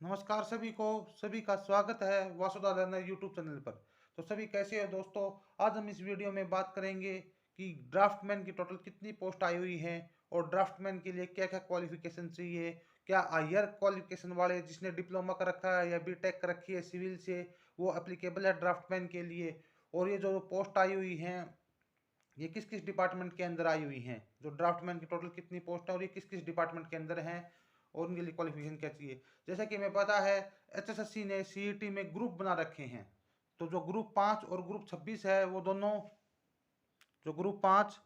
नमस्कार सभी का स्वागत है वासुदा लर्नर यूट्यूब चैनल पर। तो सभी कैसे हो दोस्तों। आज हम इस वीडियो में बात करेंगे कि ड्राफ्टमैन की टोटल कितनी पोस्ट आई हुई हैं और ड्राफ्टमैन के लिए क्या क्या क्वालिफिकेशन चाहिए। क्या हायर क्वालिफिकेशन वाले जिसने डिप्लोमा कर रखा है या बीटेक कर रखी है सिविल से वो एप्लीकेबल है ड्राफ्टमैन के लिए। और ये जो पोस्ट आई हुई हैं ये किस किस डिपार्टमेंट के अंदर आई हुई हैं। जो ड्राफ्टमैन की टोटल कितनी पोस्ट है और ये किस किस डिपार्टमेंट के अंदर हैं और उनके लिए क्वालिफिकेशन क्या चाहिए। जैसा कि हमें पता है एचएसएससी ने सीईटी में ग्रुप बना रखे हैं। तो जो ग्रुप 5 और ग्रुप 26 है वो दोनों जो ग्रुप 5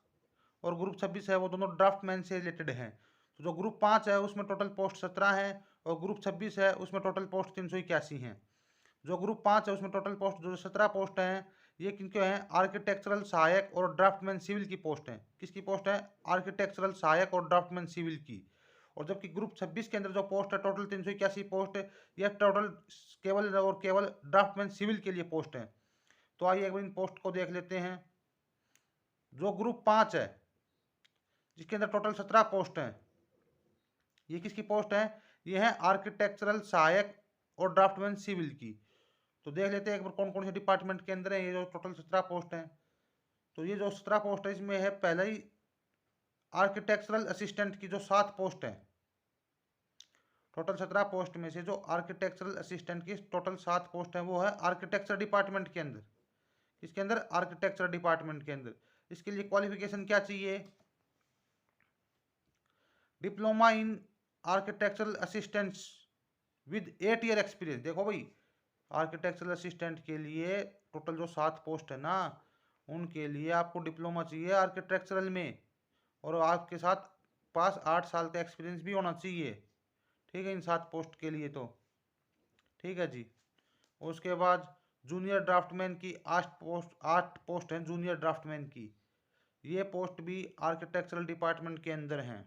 और ग्रुप 26 है वो दोनों ड्राफ्टमैन से रिलेटेड हैं। तो जो ग्रुप 5 है उसमें टोटल पोस्ट 17 है और ग्रुप 26 है उसमें टोटल पोस्ट 381 हैं। जो ग्रुप 5 है उसमें टोटल पोस्ट जो 17 पोस्ट हैं ये किनके हैं, आर्किटेक्चरल सहायक और ड्राफ्टमैन सिविल की पोस्ट हैं। किसकी पोस्ट है, आर्किटेक्चरल सहायक और ड्राफ्टमैन सिविल की। और जबकि ग्रुप 26 के अंदर जो पोस्ट है टोटल 381 पोस्ट है, यह टोटल केवल ड्राफ्टमैन सिविल के लिए पोस्ट है। तो आइए एक बार इन पोस्ट को देख लेते हैं। जो ग्रुप 5 है जिसके अंदर टोटल 17 पोस्ट हैं, ये किसकी पोस्ट है, ये है आर्किटेक्चरल सहायक और ड्राफ्टमैन सिविल की। तो देख लेते हैं एक बार कौन कौन से डिपार्टमेंट के अंदर है ये जो टोटल 17 पोस्ट हैं। तो ये जो 17 पोस्ट है इसमें है पहला ही आर्किटेक्चरल असिस्टेंट की जो 7 पोस्ट है। टोटल 17 पोस्ट में से जो आर्किटेक्चरल असिस्टेंट की टोटल 7 पोस्ट है वो है आर्किटेक्चर डिपार्टमेंट के अंदर। किसके अंदर, आर्किटेक्चर डिपार्टमेंट के अंदर। इसके लिए क्वालिफिकेशन क्या चाहिए, diploma in architectural assistants with 8 year experience. देखो भाई, आर्किटेक्चरल असिस्टेंट के लिए टोटल जो 7 पोस्ट है ना उनके लिए आपको डिप्लोमा चाहिए आर्किटेक्चरल में और आपके साथ पास 8 साल का एक्सपीरियंस भी होना चाहिए। ठीक है, इन 7 पोस्ट के लिए तो ठीक है जी। उसके बाद जूनियर ड्राफ्टमैन की 8 पोस्ट हैं जूनियर ड्राफ्टमैन की। ये पोस्ट भी आर्किटेक्चरल डिपार्टमेंट के अंदर हैं।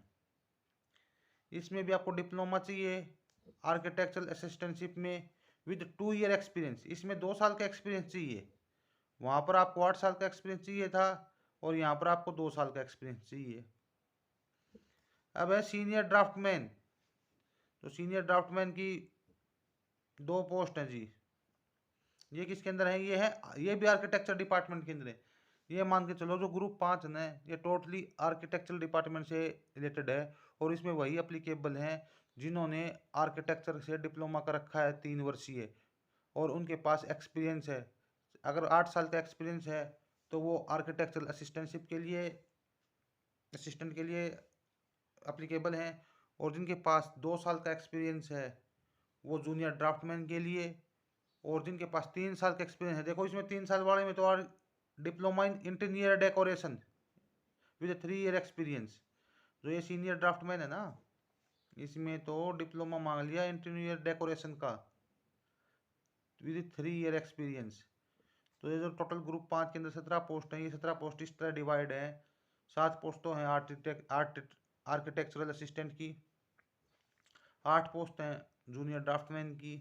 इसमें भी आपको डिप्लोमा चाहिए आर्किटेक्चरल असिस्टेंटशिप में विद 2 ईयर एक्सपीरियंस। इसमें 2 साल का एक्सपीरियंस चाहिए। वहाँ पर आपको 8 साल का एक्सपीरियंस चाहिए था और यहाँ पर आपको 2 साल का एक्सपीरियंस चाहिए। अब है सीनियर ड्राफ्टमैन। तो सीनियर ड्राफ्टमैन की 2 पोस्ट हैं जी। ये किसके अंदर है, ये भी आर्किटेक्चर डिपार्टमेंट के अंदर है। ये मान के चलो जो ग्रुप 5 है ये टोटली आर्किटेक्चरल डिपार्टमेंट से रिलेटेड है और इसमें वही अप्लीकेबल हैं जिन्होंने आर्किटेक्चर से डिप्लोमा कर रखा है 3 वर्षीय और उनके पास एक्सपीरियंस है। अगर 8 साल का एक्सपीरियंस है तो वो आर्किटेक्चरल असिस्टेंट के लिए अप्लीकेबल हैं और जिनके पास 2 साल का एक्सपीरियंस है वो जूनियर ड्राफ्टमैन के लिए। और जिनके पास 3 साल का एक्सपीरियंस है, देखो इसमें 3 साल वाले में तो और diploma in interior decoration with 3 year experience. जो ये सीनियर ड्राफ्टमैन है ना इसमें तो डिप्लोमा मांग लिया इंटीरियर डेकोरेशन का विद 3 ईयर एक्सपीरियंस। तो ये जो टोटल ग्रुप 5 के अंदर 17 पोस्ट हैं, ये 17 पोस्ट इस तरह डिवाइड है। 7 पोस्ट तो हैं आर्किटेक्चरल असिस्टेंट की, 8 पोस्ट हैं जूनियर ड्राफ्टमैन की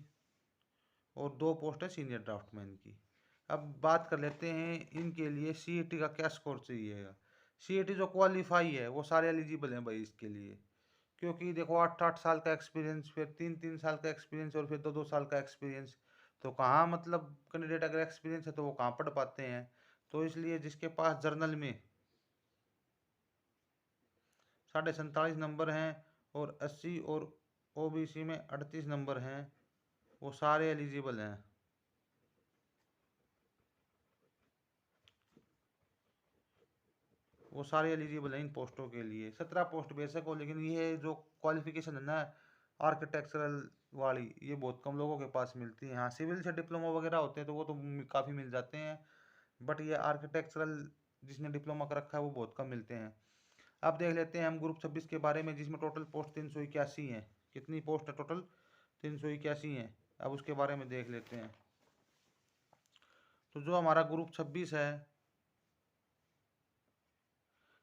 और 2 पोस्ट है सीनियर ड्राफ्टमैन की। अब बात कर लेते हैं इनके लिए सीईटी का क्या स्कोर चाहिएगा। सीईटी जो क्वालिफाई है वो सारे एलिजिबल हैं भाई इसके लिए, क्योंकि देखो 8 8 साल का एक्सपीरियंस, फिर 3 3 साल का एक्सपीरियंस और फिर 2 2 साल का एक्सपीरियंस। तो कहाँ मतलब कैंडिडेट अगर एक्सपीरियंस है तो वो कहाँ पढ़ पाते हैं। तो इसलिए जिसके पास जर्नल में 47.5 नंबर हैं और 80 और ओबीसी में 38 नंबर हैं वो सारे एलिजिबल हैं। वो सारे एलिजिबल हैं इन पोस्टों के लिए। 17 पोस्ट बेशक हो लेकिन ये जो क्वालिफिकेशन है ना आर्किटेक्चरल वाली ये बहुत कम लोगों के पास मिलती है। हाँ, सिविल से डिप्लोमा वगैरह होते हैं तो वो तो काफ़ी मिल जाते हैं, बट ये आर्किटेक्चरल जिसने डिप्लोमा कर रखा है वो बहुत कम मिलते हैं। अब देख लेते हैं हम ग्रुप 26 के बारे में जिसमें टोटल पोस्ट 381 हैं। कितनी पोस्ट है टोटल, 381 हैं। अब उसके बारे में देख लेते हैं। तो जो हमारा ग्रुप 26 है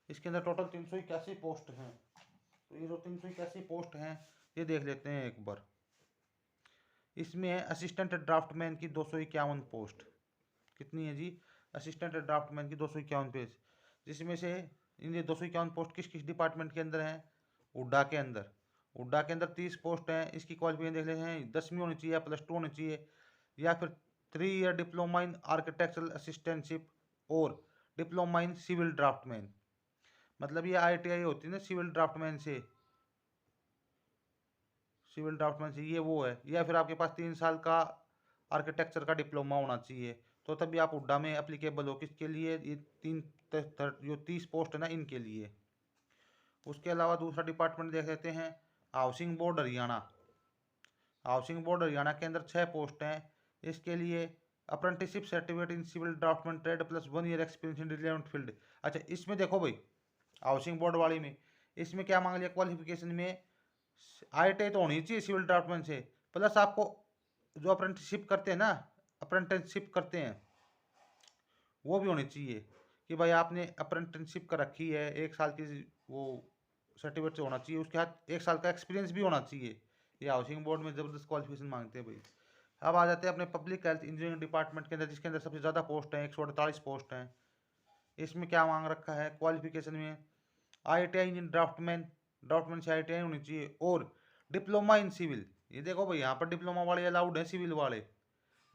इसके अंदर टोटल 381 पोस्ट हैं। तो ये जो 381 पोस्ट हैं ये देख लेते हैं एक बार। इसमें है असिस्टेंट ड्राफ्टमैन की 251 पोस्ट। कितनी है जी, असिस्टेंट ड्राफ्टमैन की 251 पेज, जिसमें से इन ये 251 पोस्ट किस किस डिपार्टमेंट के अंदर हैं, हुड्डा के अंदर। हुड्डा के अंदर 30 पोस्ट हैं। इसकी क्वालिफिकेशन देख लेते हैं, 10वीं होनी चाहिए, +2 होनी चाहिए, या फिर 3 year diploma in architectural assistantship और डिप्लोमा इन सिविल ड्राफ्टमैन। मतलब ये ITI होती है ना सिविल ड्राफ्टमैन से, ये वो है। या फिर आपके पास 3 साल का आर्किटेक्चर का डिप्लोमा होना चाहिए, तो तभी आप हुड्डा में एप्लीकेबल हो। किसके लिए? ये जो 30 पोस्ट है ना, इनके लिए। उसके अलावा दूसरा डिपार्टमेंट देख लेते हैं, housing board Haryana. Housing board Haryana के अंदर 6 पोस्ट हैं। इसके लिए apprenticeship certificate in civil draftsman trade +1 year experience in relevant field. अच्छा, इसमें देखो भाई, हाउसिंग बोर्ड वाली में इसमें क्या मांग लिया क्वालिफिकेशन में? ITI तो होनी चाहिए सिविल ड्राफ्टमैन से, प्लस आपको जो अप्रेंटिसशिप करते हैं ना, अप्रेंटिसशिप करते हैं, वो भी होनी चाहिए कि भाई आपने अप्रेंटिसशिप कर रखी है, 1 साल की वो सर्टिफिकेट से होना चाहिए। उसके साथ 1 साल का एक्सपीरियंस भी होना चाहिए। ये हाउसिंग बोर्ड में ज़बरदस्त क्वालिफिकेशन मांगते हैं भाई। अब आ जाते हैं अपने पब्लिक हेल्थ इंजीनियरिंग डिपार्टमेंट के अंदर, जिसके अंदर सबसे ज़्यादा पोस्ट हैं, 148 पोस्ट हैं। इसमें क्या मांग रखा है क्वालिफिकेशन में? ITI इन ड्राफ्टमैन, ड्राफ्टमैन से ITI होनी चाहिए, और डिप्लोमा इन सिविल। ये देखो भाई, यहाँ पर डिप्लोमा वाले अलाउड है, सिविल वाले,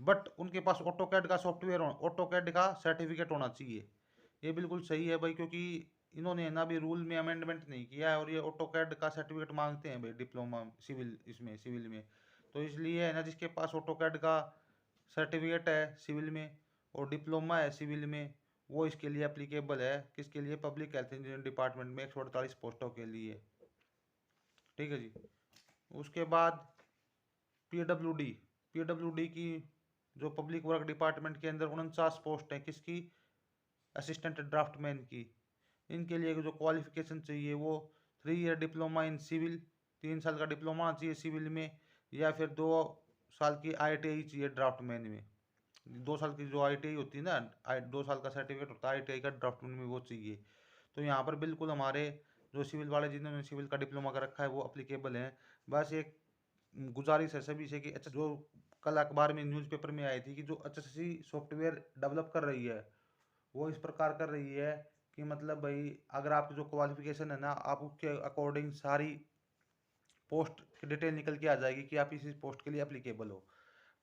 बट उनके पास ऑटोकैड का सॉफ्टवेयर, ऑटोकैड का सर्टिफिकेट होना चाहिए। ये बिल्कुल सही है भाई, क्योंकि इन्होंने ना भी रूल में अमेंडमेंट नहीं किया है, और ये ऑटोकैड का सर्टिफिकेट मांगते हैं भाई डिप्लोमा सिविल, इसमें सिविल में। तो इसलिए है ना, जिसके पास ऑटोकैड का सर्टिफिकेट है सिविल में और डिप्लोमा है सिविल में, वो इसके लिए एप्लीकेबल है। किसके लिए? पब्लिक हेल्थ इंजीनियरिंग डिपार्टमेंट में 148 पोस्टों के लिए। ठीक है जी। उसके बाद PWD, PWD की जो पब्लिक वर्क डिपार्टमेंट के अंदर 49 पोस्ट है। किसकी? असिस्टेंट ड्राफ्टमैन की। इनके लिए जो क्वालिफिकेशन चाहिए वो 3 ईयर डिप्लोमा इन सिविल, 3 साल का डिप्लोमा चाहिए सिविल में, या फिर 2 साल की ITI चाहिए ड्राफ्टमैन में। 2 साल की जो ITI होती है ना, 2 साल का सर्टिफिकेट होता है ITI का, ड्राफ्टमैन में वो चाहिए। तो यहाँ पर बिल्कुल हमारे जो सिविल वाले जिन्होंने सिविल का डिप्लोमा कर रखा है वो अप्लीकेबल हैं। बस एक गुजारिश है सभी से कि अच्छा, जो कल अखबार में न्यूज़पेपर में आई थी कि जो HSC सॉफ्टवेयर डेवलप कर रही है, वो इस प्रकार कर रही है कि मतलब भाई अगर आपकी जो क्वालिफिकेशन है ना, आप उसके अकॉर्डिंग सारी पोस्ट की डिटेल निकल के आ जाएगी कि आप इस पोस्ट के लिए अप्लीकेबल हो।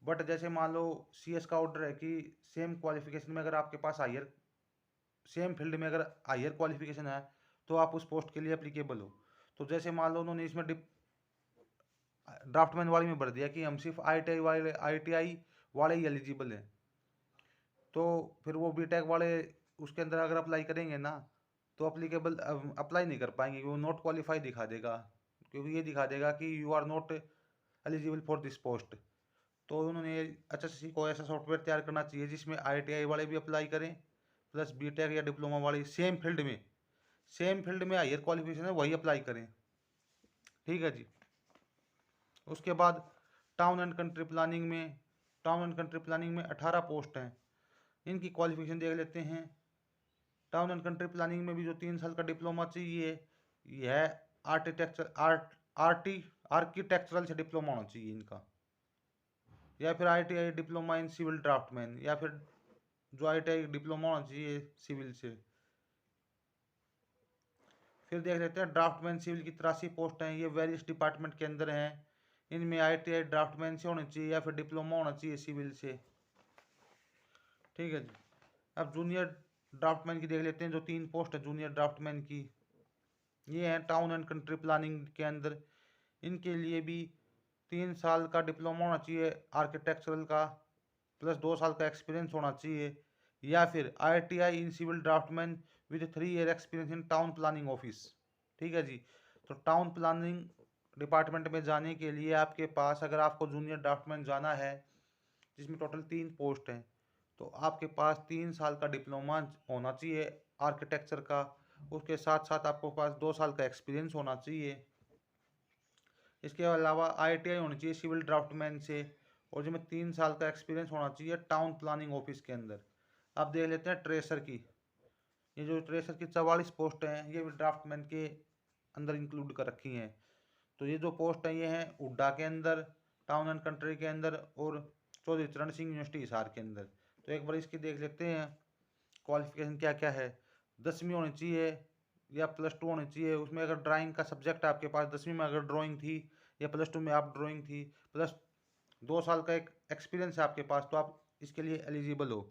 बट जैसे मान लो CS का ऑर्डर है कि सेम क्वालिफिकेशन में अगर आपके पास हायर, सेम फील्ड में अगर हायर क्वालिफिकेशन है, तो आप उस पोस्ट के लिए अप्लीकेबल हो। तो जैसे मान लो उन्होंने इसमें ड्राफ्टमैन वाली में भर दिया कि हम सिर्फ ITI वाले ही एलिजिबल हैं, तो फिर वो BTech वाले उसके अंदर अगर अप्लाई करेंगे ना, तो अप्लीकेबल अप्लाई नहीं कर पाएंगे, वो नॉट क्वालिफाई दिखा देगा, क्योंकि ये दिखा देगा कि you are not eligible for this post. तो उन्होंने HSC को ऐसा सॉफ्टवेयर तैयार करना चाहिए जिसमें ITI वाले भी अप्लाई करें, प्लस BTech या डिप्लोमा वाले सेम फील्ड में हायर क्वालिफिकेशन है वही अप्लाई करें। ठीक है जी। उसके बाद टाउन एंड कंट्री प्लानिंग में, 18 पोस्ट हैं। इनकी क्वालिफिकेशन देख लेते हैं। टाउन एंड कंट्री प्लानिंग में भी जो 3 साल का डिप्लोमा चाहिए, यह आर्किटेक्चरल से डिप्लोमा होना चाहिए इनका, या फिर ITI diploma in civil draftsman, या फिर जो ITI डिप्लोमा होना चाहिए सिविल से। फिर देख लेते हैं ड्राफ्टमैन सिविल की 83 पोस्ट हैं। ये वेरियस डिपार्टमेंट के अंदर हैं। इनमें ITI ड्राफ्टमैन से होनी चाहिए या फिर डिप्लोमा होना चाहिए सिविल से। ठीक है जी। अब जूनियर ड्राफ्टमैन की देख लेते हैं, जो 3 पोस्ट है जूनियर ड्राफ्टमैन की, ये है टाउन एंड कंट्री प्लानिंग के अंदर। इनके लिए भी 3 साल का डिप्लोमा होना चाहिए आर्किटेक्चरल का, प्लस 2 साल का एक्सपीरियंस होना चाहिए, या फिर ITI in civil draftsman with 3 year experience in town planning office. ठीक है जी। तो टाउन प्लानिंग डिपार्टमेंट में जाने के लिए आपके पास, अगर आपको जूनियर ड्राफ्टमैन जाना है, जिसमें टोटल 3 पोस्ट हैं, तो आपके पास 3 साल का डिप्लोमा होना चाहिए आर्किटेक्चर का, उसके साथ साथ आपको पास 2 साल का एक्सपीरियंस होना चाहिए। इसके अलावा ITI होनी चाहिए सिविल ड्राफ्टमैन से, और जिसमें 3 साल का एक्सपीरियंस होना चाहिए टाउन प्लानिंग ऑफिस के अंदर। अब देख लेते हैं ट्रेसर की। ये जो ट्रेसर की 44 पोस्ट हैं, ये भी ड्राफ्टमैन के अंदर इंक्लूड कर रखी हैं। तो ये जो पोस्ट हैं ये हैं हुड्डा के अंदर, टाउन एंड कंट्री के अंदर, और चौधरी चरण सिंह यूनिवर्सिटी हिसार के अंदर। तो एक बार इसकी देख लेते हैं क्वालिफिकेशन क्या क्या है। 10वीं होनी चाहिए या +2 होनी चाहिए। उसमें अगर ड्राइंग का सब्जेक्ट आपके पास 10वीं में अगर ड्राइंग थी या +2 में आप ड्राइंग थी, प्लस 2 साल का एक एक्सपीरियंस है आपके पास, तो आप इसके लिए एलिजिबल हो।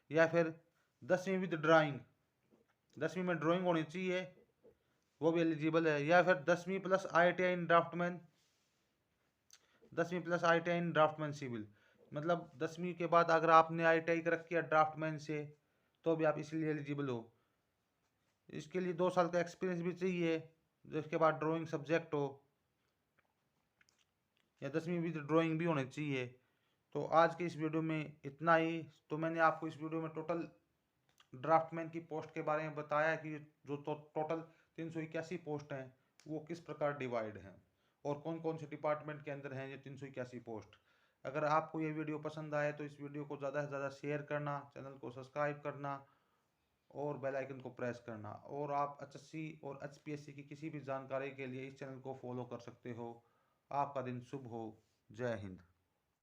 या फिर 10वीं विद ड्राइंग, 10वीं में ड्राइंग होनी चाहिए, वो भी एलिजिबल है। या फिर 10वीं प्लस ITI इन ड्राफ्टमैन, 10वीं प्लस ITI इन ड्राफ्टमैन सिविल, मतलब 10वीं के बाद अगर आपने ITI कर रखी है ड्राफ्टमैन से, तो भी आप इसलिए एलिजिबल हो। इसके लिए 2 साल का एक्सपीरियंस भी चाहिए, जिसके बाद ड्राइंग सब्जेक्ट हो, या 10वीं विद ड्राइंग भी होनी चाहिए। तो आज के इस वीडियो में इतना ही। तो मैंने आपको इस वीडियो में टोटल ड्राफ्टमैन की पोस्ट के बारे में बताया कि जो टोटल 381 पोस्ट हैं वो किस प्रकार डिवाइड हैं और कौन कौन से डिपार्टमेंट के अंदर हैं ये 381 पोस्ट। अगर आपको ये वीडियो पसंद आए तो इस वीडियो को ज़्यादा से ज़्यादा शेयर करना, चैनल को सब्सक्राइब करना और बेल आइकन को प्रेस करना। और आप HSC और HPSC की किसी भी जानकारी के लिए इस चैनल को फॉलो कर सकते हो। आपका दिन शुभ हो। जय हिंद।